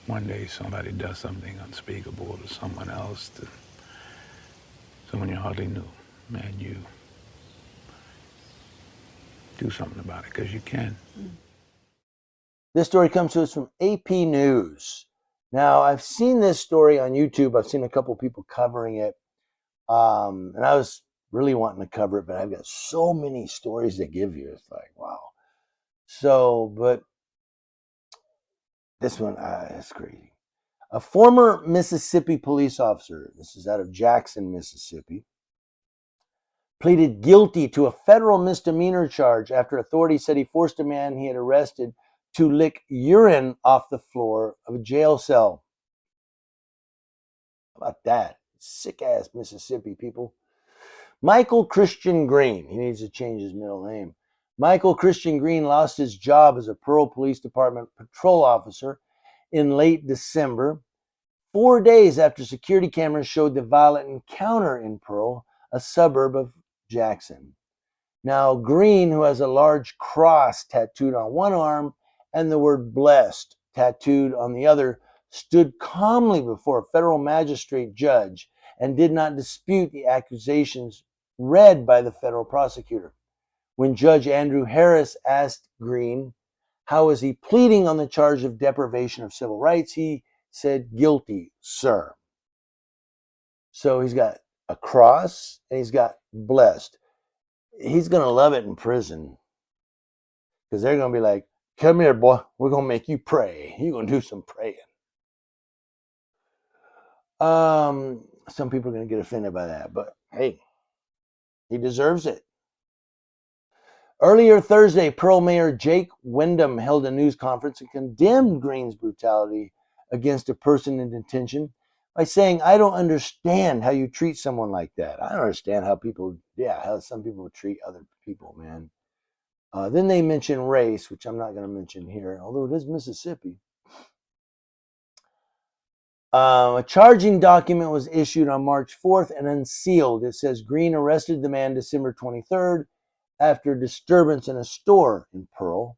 one day somebody does something unspeakable to someone else, to someone you hardly knew, and you do something about it because you can. This story comes to us from AP News. Now, I've seen this story on YouTube. I've seen a couple people covering it. And I was really wanting to cover it, but I've got so many stories to give you. It's like, wow. So, but this one is crazy. A former Mississippi police officer, this is out of Jackson, Mississippi, pleaded guilty to a federal misdemeanor charge after authorities said he forced a man he had arrested to lick urine off the floor of a jail cell. How about that? Sick ass Mississippi people. Michael Christian Green, he needs to change his middle name. Michael Christian Green lost his job as a Pearl Police Department patrol officer in late December, 4 days after security cameras showed the violent encounter in Pearl, a suburb of Jackson. Now, Green, who has a large cross tattooed on one arm and the word blessed tattooed on the other, stood calmly before a federal magistrate judge and did not dispute the accusations read by the federal prosecutor. When Judge Andrew Harris asked Green how is he pleading on the charge of deprivation of civil rights, he said, "Guilty, sir." So he's got a cross and he's got blessed. He's going to love it in prison because they're going to be like, "Come here, boy. We're going to make you pray. You're going to do some praying." Some people are going to get offended by that, but hey, he deserves it. Earlier Thursday, Pearl Mayor Jake Wyndham held a news conference and condemned Green's brutality against a person in detention by saying, "I don't understand how you treat someone like that. I don't understand how how some people treat other people, man." Then they mention race, which I'm not going to mention here, although it is Mississippi. A charging document was issued on March 4th and unsealed. It says Green arrested the man December 23rd after disturbance in a store in Pearl.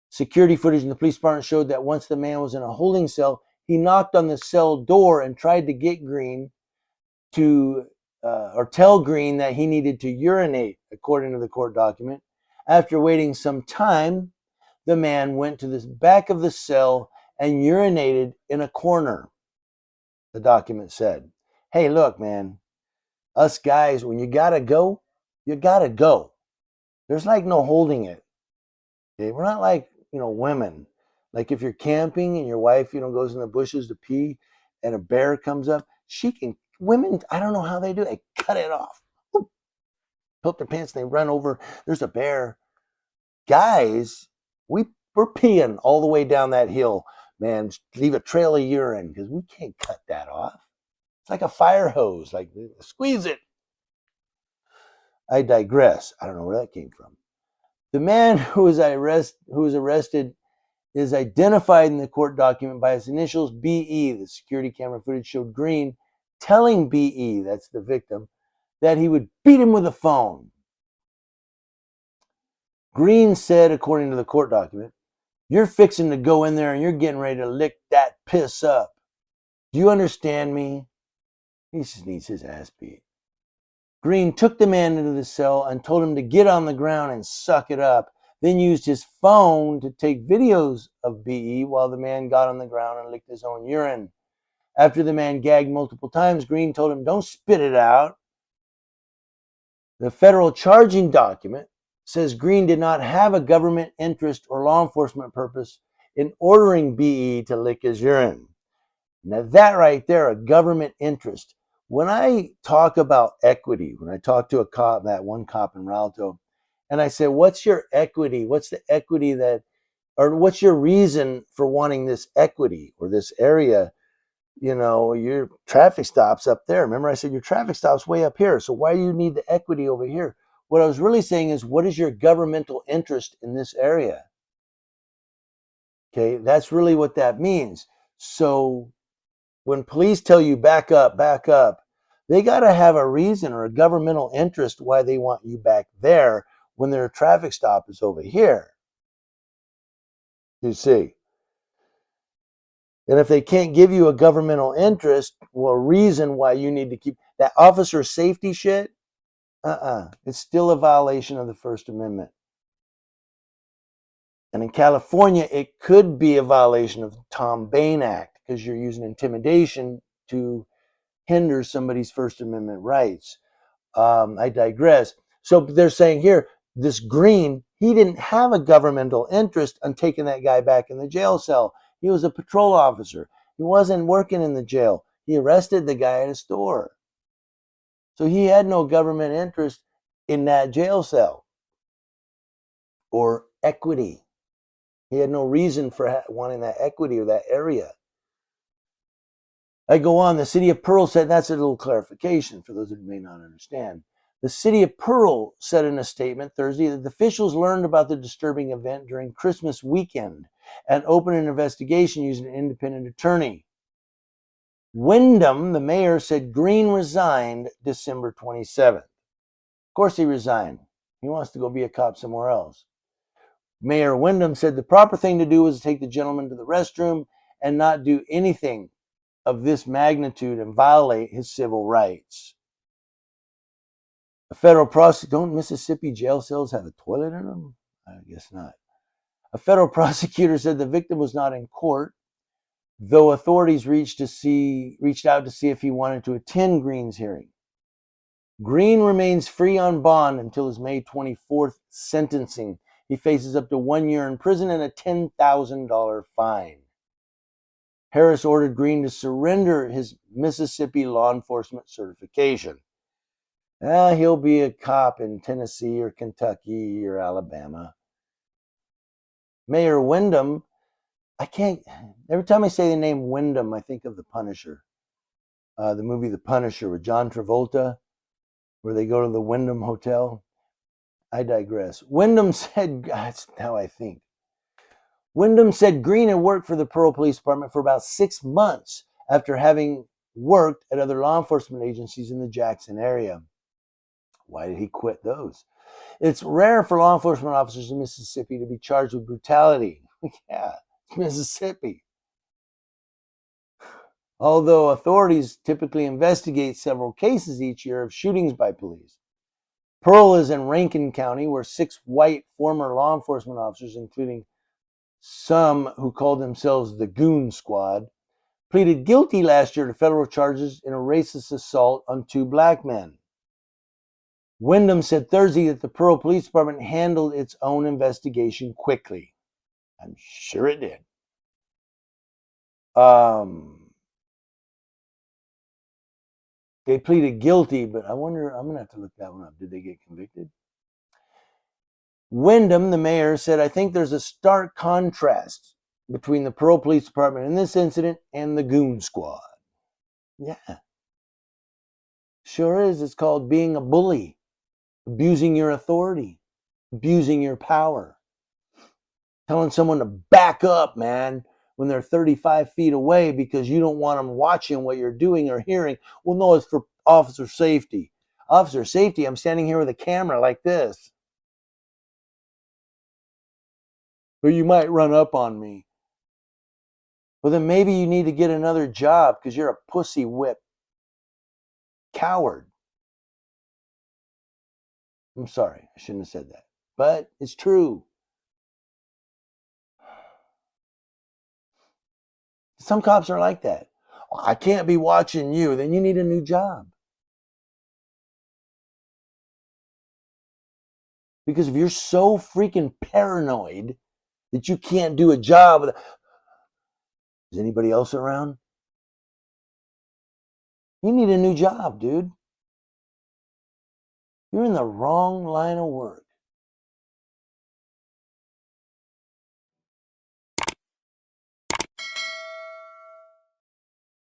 Security footage in the police department showed that once the man was in a holding cell, he knocked on the cell door and tried to get Green to or tell Green that he needed to urinate, according to the court document. After waiting some time, the man went to the back of the cell and urinated in a corner, the document said. Hey, look, man, us guys, when you gotta go, you gotta go. There's like no holding it. Okay? We're not like, women. Like if you're camping and your wife, goes in the bushes to pee and a bear comes up, women, I don't know how they do it. They cut it off. Pull up their pants and they run over. There's a bear. Guys, we're peeing all the way down that hill, man. Leave a trail of urine because we can't cut that off. It's like a fire hose. Like, squeeze it. I digress. I don't know where that came from. The man who was arrested is identified in the court document by his initials BE. The security camera footage showed Green telling BE, that's the victim, that he would beat him with a phone. Green said, according to the court document, "You're fixing to go in there and you're getting ready to lick that piss up. Do you understand me?" He just needs his ass beat. Green took the man into the cell and told him to get on the ground and suck it up, then used his phone to take videos of BE while the man got on the ground and licked his own urine. After the man gagged multiple times, Green told him, "Don't spit it out." The federal charging document says Green did not have a government interest or law enforcement purpose in ordering BE to lick his urine. Now that right there, a government interest. When I talk about equity, when I talk to a cop, that one cop in Rialto, and I say, "What's your equity? What's the equity or what's your reason for wanting this equity or this area? Your traffic stop's up there. Remember I said your traffic stop's way up here. So why do you need the equity over here?" What I was really saying is, what is your governmental interest in this area? Okay, that's really what that means. So when police tell you back up, they got to have a reason or a governmental interest why they want you back there when their traffic stop is over here. You see. And if they can't give you a governmental interest, well, a reason why you need to keep that officer safety shit, it's still a violation of the First Amendment. And in California, it could be a violation of the Tom Bain Act because you're using intimidation to hinder somebody's First Amendment rights. I digress. So they're saying here, this Green, he didn't have a governmental interest in taking that guy back in the jail cell. He was a patrol officer. He wasn't working in the jail. He arrested the guy at a store. So he had no government interest in that jail cell or equity. He had no reason for wanting that equity or that area. I go on. The city of Pearl said, that's a little clarification for those who may not understand. The city of Pearl said in a statement Thursday that the officials learned about the disturbing event during Christmas weekend and opened an investigation using an independent attorney. Wyndham, the mayor, said Green resigned December 27th. Of course he resigned. He wants to go be a cop somewhere else. Mayor Wyndham said the proper thing to do was to take the gentleman to the restroom and not do anything of this magnitude and violate his civil rights. A federal prosecutor, don't Mississippi jail cells have a toilet in them? I guess not. A federal prosecutor said the victim was not in court, though authorities reached out to see if he wanted to attend Green's hearing. Green remains free on bond until his May 24th sentencing. He faces up to 1 year in prison and a $10,000 fine. Harris ordered Green to surrender his Mississippi law enforcement certification. He'll be a cop in Tennessee or Kentucky or Alabama. Mayor Wyndham, every time I say the name Wyndham, I think of The Punisher. The movie The Punisher with John Travolta, where they go to the Wyndham Hotel. I digress. Wyndham said, that's how I think. Wyndham said Green had worked for the Pearl Police Department for about 6 months after having worked at other law enforcement agencies in the Jackson area. Why did he quit those? It's rare for law enforcement officers in Mississippi to be charged with brutality. Yeah, it's Mississippi. Although authorities typically investigate several cases each year of shootings by police. Pearl is in Rankin County, where 6 white former law enforcement officers, including some who called themselves the Goon Squad, pleaded guilty last year to federal charges in a racist assault on 2 black men. Wyndham said Thursday that the Pearl Police Department handled its own investigation quickly. I'm sure it did. They pleaded guilty, but I wonder, I'm going to have to look that one up. Did they get convicted? Wyndham, the mayor, said, I think there's a stark contrast between the Pearl Police Department in this incident and the Goon Squad. Yeah. Sure is. It's called being a bully, abusing your authority, abusing your power, telling someone to back up, man, when they're 35 feet away because you don't want them watching what you're doing or hearing. Well, no, it's for officer safety. Officer safety, I'm standing here with a camera like this. Or you might run up on me. Well, then maybe you need to get another job because you're a pussy whip coward. I'm sorry, I shouldn't have said that. But it's true. Some cops are like that. I can't be watching you. Then you need a new job. Because if you're so freaking paranoid that you can't do a job, is anybody else around? You need a new job, dude. You're in the wrong line of work.